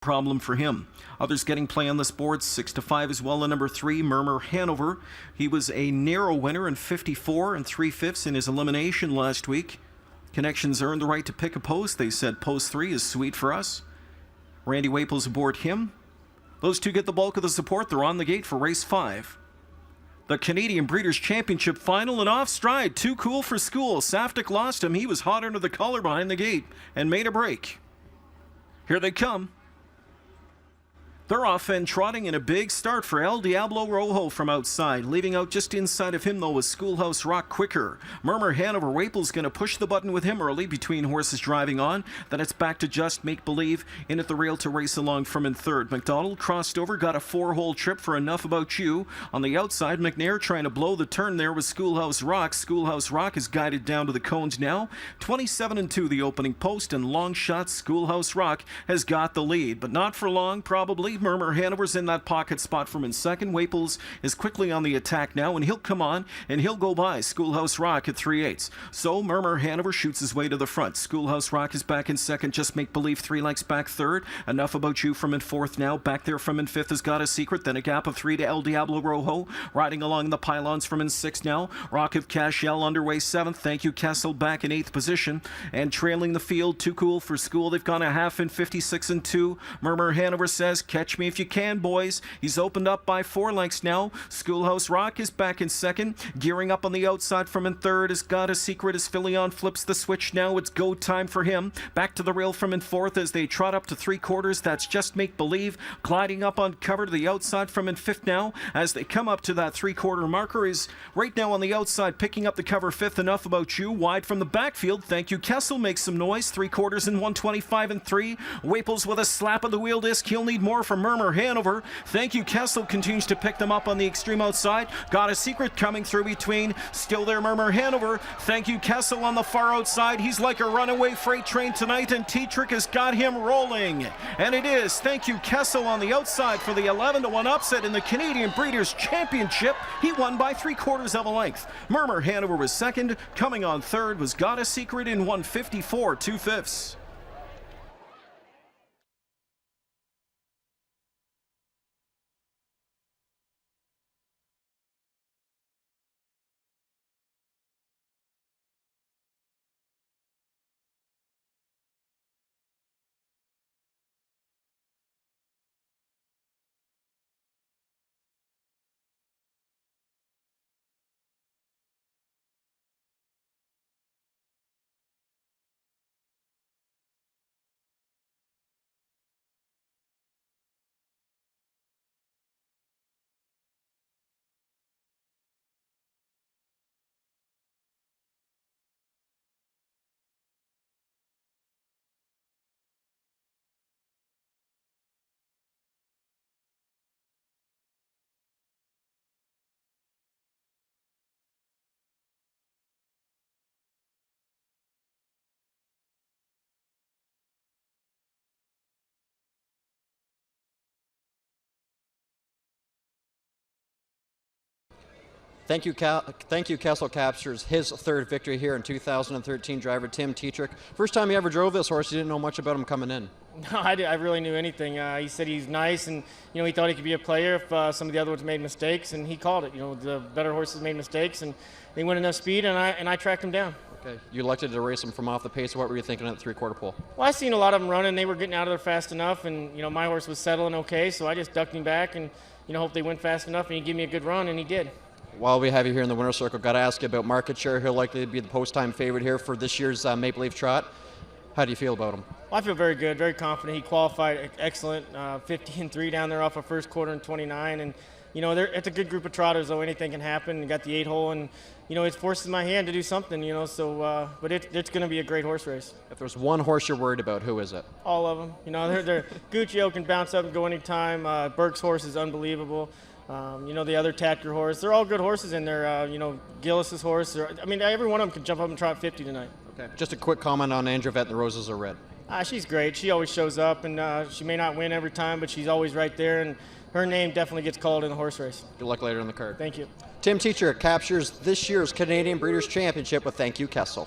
problem for him. Others getting play on this board, 6-5 as well. And number 3, Murmur Hanover. He was a narrow winner in 54 3/5 in his elimination last week. Connections earned the right to pick a post. They said post 3 is sweet for us. Randy Waples aboard him. Those two get the bulk of the support. They're on the gate for race 5. The Canadian Breeders' Championship final and off stride. Too cool for school. Saftik lost him. He was hot under the collar behind the gate and made a break. Here they come. They're off and trotting in a big start for El Diablo Rojo from outside. Leaving out just inside of him, though, was Schoolhouse Rock quicker. Murmur Hanover Waples going to push the button with him early between horses driving on. Then it's back to Just Make Believe in at the rail to race along from in third. McDonald crossed over, got a 4-hole trip for Enough About You. On the outside, McNair trying to blow the turn there with Schoolhouse Rock. Schoolhouse Rock is guided down to the cones now. 27-2 the opening post, and long shot Schoolhouse Rock has got the lead. But not for long, probably. Murmur Hanover's in that pocket spot from in second. Waples is quickly on the attack now, and he'll come on and he'll go by Schoolhouse Rock at 3/8. So Murmur Hanover shoots his way to the front. Schoolhouse Rock is back in second. Just Make Believe 3 lengths back third. Enough About You from in fourth now. Back there from in fifth has Got a Secret. Then a gap of 3 to El Diablo Rojo. Riding along the pylons from in sixth now. Rock of Cashel underway seventh. Thank You Kessel back in eighth position. And trailing the field, Too Cool for School. They've gone a half in 56-2. Murmur Hanover says, catch me if you can, boys. He's opened up by 4 lengths now. Schoolhouse Rock is back in second. Gearing up on the outside from in third has Got a Secret as Philion flips the switch now. It's go time for him. Back to the rail from in fourth as they trot up to 3/4. That's Just Make Believe. Gliding up on cover to the outside from in fifth now. As they come up to that 3/4 marker is right now on the outside picking up the cover fifth. Enough About You. Wide from the backfield. Thank You Kessel makes some noise. 3/4 in 125-3. Waples with a slap of the wheel disc. He'll need more from Murmur Hanover. Thank You Kessel continues to pick them up on the extreme outside. Got a Secret coming through between. Still there, Murmur Hanover. Thank You Kessel on the far outside. He's like a runaway freight train tonight, and T-Trick has got him rolling. And it is Thank You Kessel on the outside for the 11-1 upset in the Canadian Breeders' Championship. He won by 3/4 of a length. Murmur Hanover was second. Coming on third was Got a Secret in 154 2/5. Thank you, Kessel captures his third victory here in 2013. Driver Tim T-Trick. First time he ever drove this horse, you didn't know much about him coming in. No, I really knew anything. He said he's nice, and he thought he could be a player if some of the other ones made mistakes, and he called it. The better horses made mistakes, and they went enough speed, and I tracked him down. Okay, you elected to race him from off the pace. What were you thinking at the 3/4 pole? Well, I seen a lot of them running. They were getting out of there fast enough, and my horse was settling okay, so I just ducked him back and hope they went fast enough, and he gave me a good run, and he did. While we have you here in the winner's circle, got to ask you about market share. He'll likely be the post-time favorite here for this year's Maple Leaf Trot. How do you feel about him? Well, I feel very good, very confident. He qualified excellent, 50-3 down there off of first quarter in 29, and it's a good group of trotters, though anything can happen. You got the 8-hole, and it forces my hand to do something. So but it's going to be a great horse race. If there's one horse you're worried about, who is it? All of them. They're Guccio can bounce up and go anytime. Burke's horse is unbelievable. The other Tacker horse, they're all good horses in there. Gillis's horse. Every one of them can jump up and trot 50 tonight. Okay. Just a quick comment on Andrevet and the Roses Are Red. She's great. She always shows up, and she may not win every time, but she's always right there, and her name definitely gets called in the horse race. Good luck later in the card. Thank you. Tim Teacher captures this year's Canadian Breeders' Championship with Thank You Kessel.